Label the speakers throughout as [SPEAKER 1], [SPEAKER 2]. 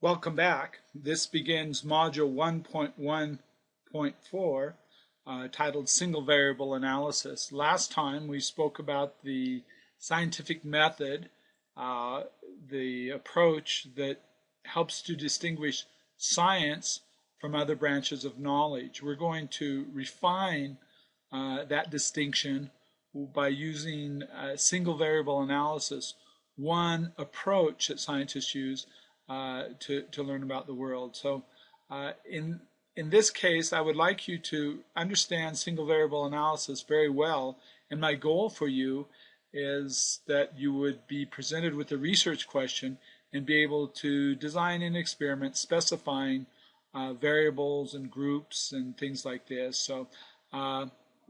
[SPEAKER 1] Welcome back. This begins Module 1.1.4 titled Single Variable Analysis. Last time we spoke about the scientific method, the approach that helps to distinguish science from other branches of knowledge. We're going to refine that distinction by using single variable analysis, one approach that scientists use to learn about the world. So in this case, I would like you to understand single variable analysis very well, and my goal for you is that you would be presented with a research question and be able to design an experiment specifying variables and groups and things like this. So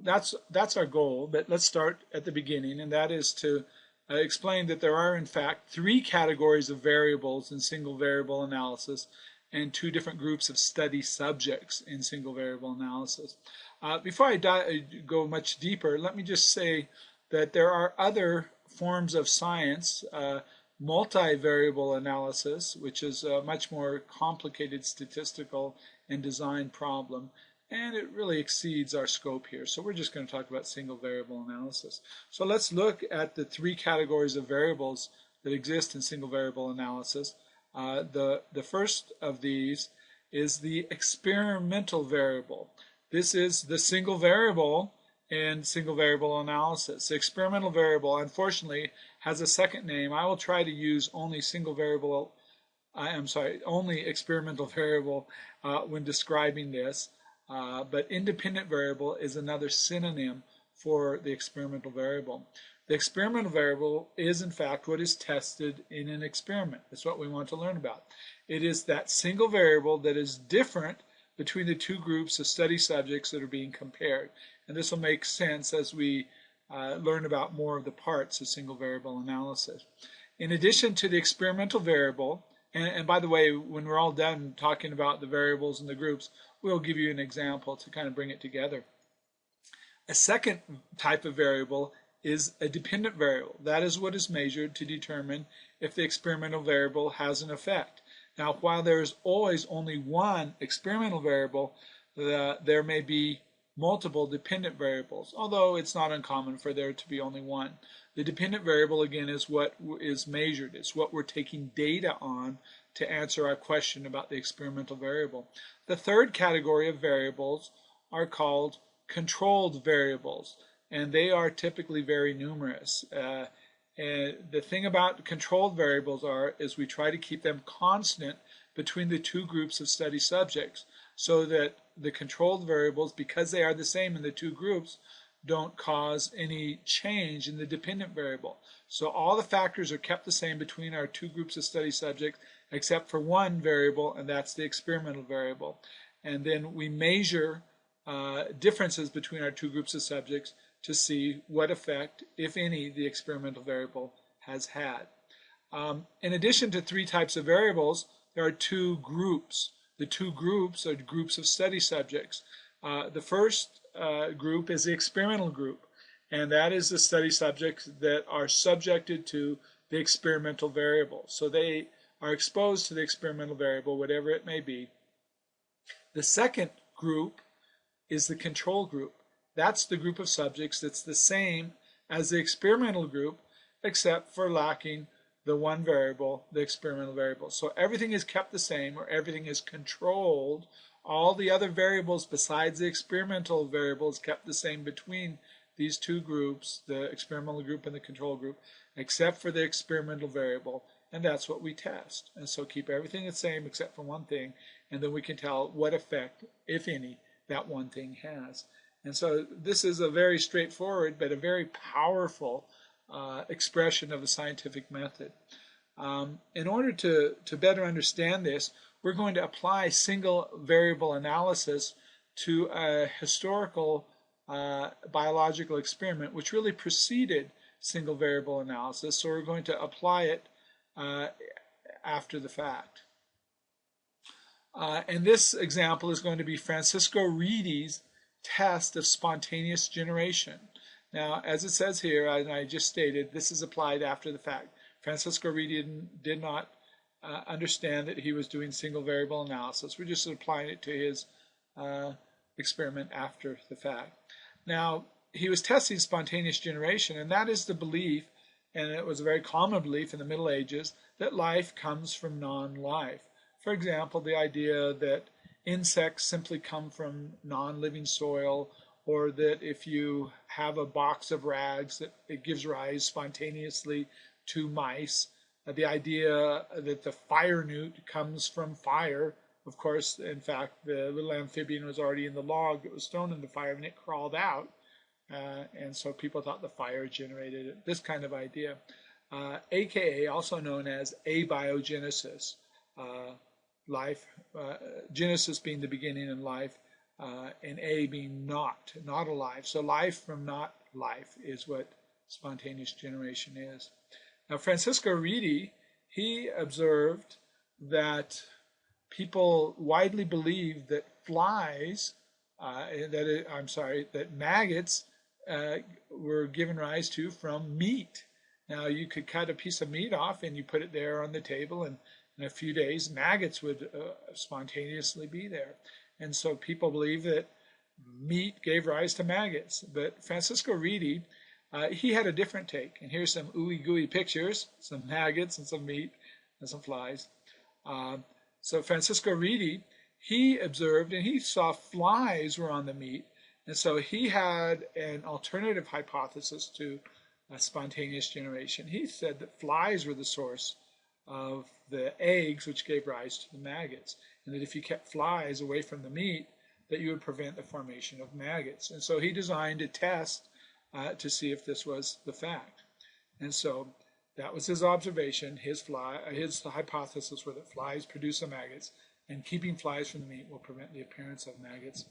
[SPEAKER 1] that's our goal, but let's start at the beginning, and that is to explain that there are in fact three categories of variables in single variable analysis and two different groups of study subjects in single variable analysis. Before I go much deeper, let me just say that there are other forms of science, multivariable analysis, which is a much more complicated statistical and design problem, and it really exceeds our scope here. So we're just going to talk about single variable analysis. So let's look at the three categories of variables that exist in single variable analysis. The first of these is the experimental variable. This is the single variable in single variable analysis. The experimental variable, unfortunately, has a second name. I will try to use only only experimental variable when describing this. But independent variable is another synonym for the experimental variable. The experimental variable is in fact what is tested in an experiment. That's what we want to learn about. It is that single variable that is different between the two groups of study subjects that are being compared. And this will make sense as we learn about more of the parts of single variable analysis. In addition to the experimental variable, and by the way, when we're all done talking about the variables and the groups, we'll give you an example to kind of bring it together. A second type of variable is a dependent variable. That is what is measured to determine if the experimental variable has an effect. Now, while there is always only one experimental variable, there may be multiple dependent variables, although it's not uncommon for there to be only one. The dependent variable, again, is what is measured. It's what we're taking data on to answer our question about the experimental variable. The third category of variables are called controlled variables, and they are typically very numerous. And the thing about controlled variables is we try to keep them constant between the two groups of study subjects so that the controlled variables, because they are the same in the two groups, don't cause any change in the dependent variable. So all the factors are kept the same between our two groups of study subjects except for one variable, and that's the experimental variable. And then we measure differences between our two groups of subjects to see what effect, if any, the experimental variable has had. In addition to three types of variables, there are two groups. The two groups are groups of study subjects. The first group is the experimental group, and that is the study subjects that are subjected to the experimental variable. So they are exposed to the experimental variable, whatever it may be. The second group is the control group. That's the group of subjects that's the same as the experimental group, except for lacking the one variable, the experimental variable. So everything is kept the same, or everything is controlled. All the other variables besides the experimental variables kept the same between these two groups, the experimental group and the control group, except for the experimental variable, and that's what we test. And so keep everything the same except for one thing, and then we can tell what effect, if any, that one thing has. And so this is a very straightforward but a very powerful expression of the scientific method. In order to better understand this, we're going to apply single variable analysis to a historical biological experiment which really preceded single variable analysis, so we're going to apply it after the fact. And this example is going to be Francisco Reidy's test of spontaneous generation. Now, as it says here, and I just stated, this is applied after the fact. Francisco Reidy did not understand that he was doing single variable analysis. We're just applying it to his experiment after the fact. Now, he was testing spontaneous generation, and that is the belief, and it was a very common belief in the Middle Ages, that life comes from non-life. For example, the idea that insects simply come from non-living soil, or that if you have a box of rags, that it gives rise spontaneously to mice. The idea that the fire newt comes from fire. Of course, in fact, the little amphibian was already in the log that was thrown in the fire and it crawled out. And so people thought the fire generated it. This kind of idea. AKA, also known as abiogenesis. Life, Genesis being the beginning in life, and A being not alive. So life from not life is what spontaneous generation is. Now, Francisco Redi, he observed that people widely believed that that maggots were given rise to from meat. Now, you could cut a piece of meat off and you put it there on the table, and in a few days, maggots would spontaneously be there. And so people believe that meat gave rise to maggots. But Francisco Redi, he had a different take. And here's some ooey gooey pictures, some maggots and some meat and some flies. So Francisco Redi, he observed and he saw flies were on the meat. And so he had an alternative hypothesis to spontaneous generation. He said that flies were the source of the eggs which gave rise to the maggots, and that if you kept flies away from the meat, that you would prevent the formation of maggots. And so he designed a test to see if this was the fact. And so that was his observation. His hypothesis was that flies produce the maggots, and keeping flies from the meat will prevent the appearance of maggots.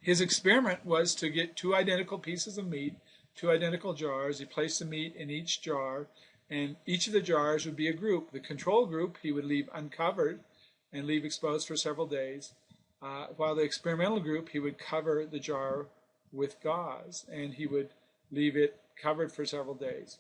[SPEAKER 1] His experiment was to get two identical pieces of meat, two identical jars. He placed the meat in each jar, and each of the jars would be a group. The control group he would leave uncovered and leave exposed for several days, while the experimental group he would cover the jar with gauze, and he would leave it covered for several days.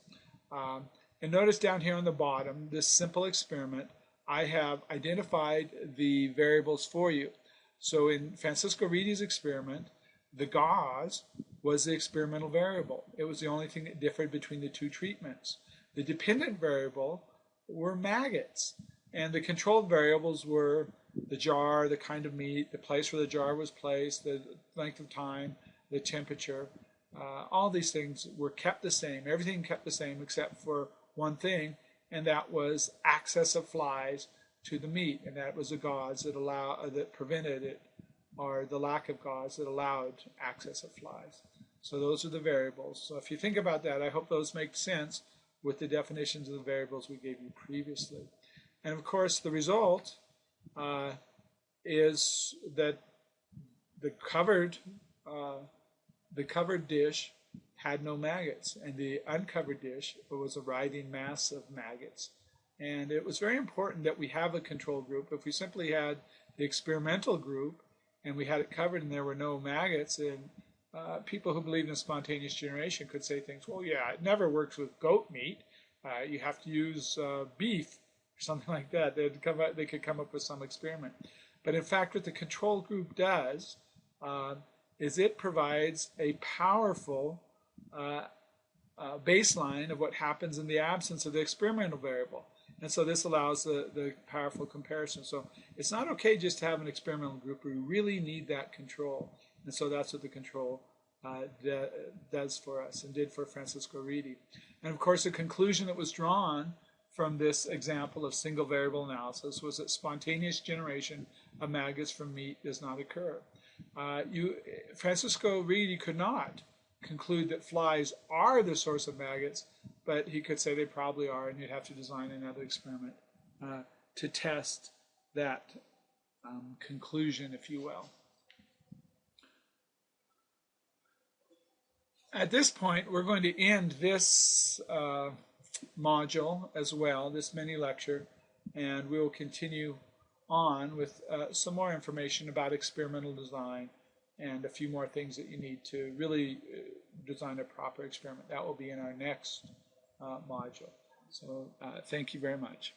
[SPEAKER 1] And notice down here on the bottom, this simple experiment, I have identified the variables for you. So in Francisco Redi's experiment, the gauze was the experimental variable. It was the only thing that differed between the two treatments. The dependent variable were maggots, and the controlled variables were the jar, the kind of meat, the place where the jar was placed, the length of time, the temperature. All these things were kept the same. Everything kept the same except for one thing, and that was access of flies to the meat, and that was the gauze that prevented it, or the lack of gauze that allowed access of flies. So those are the variables. So if you think about that, I hope those make sense with the definitions of the variables we gave you previously. And of course, the result is that the covered dish had no maggots, and the uncovered dish was a writhing mass of maggots. And it was very important that we have a control group. If we simply had the experimental group and we had it covered and there were no maggots, and people who believed in spontaneous generation could say things, well, yeah, it never works with goat meat. You have to use beef or something like that. They could come up with some experiment. But in fact, what the control group does is it provides a powerful baseline of what happens in the absence of the experimental variable. And so this allows the powerful comparison. So it's not okay just to have an experimental group. We really need that control. And so that's what the control does for us and did for Francisco Redi. And of course, the conclusion that was drawn from this example of single variable analysis was that spontaneous generation of maggots from meat does not occur. Francisco Redi could not conclude that flies are the source of maggots, but he could say they probably are, and you'd have to design another experiment to test that conclusion, if you will. At this point, we're going to end this module as well, this mini lecture, and we will continue on with some more information about experimental design and a few more things that you need to really design a proper experiment. That will be in our next module. So thank you very much.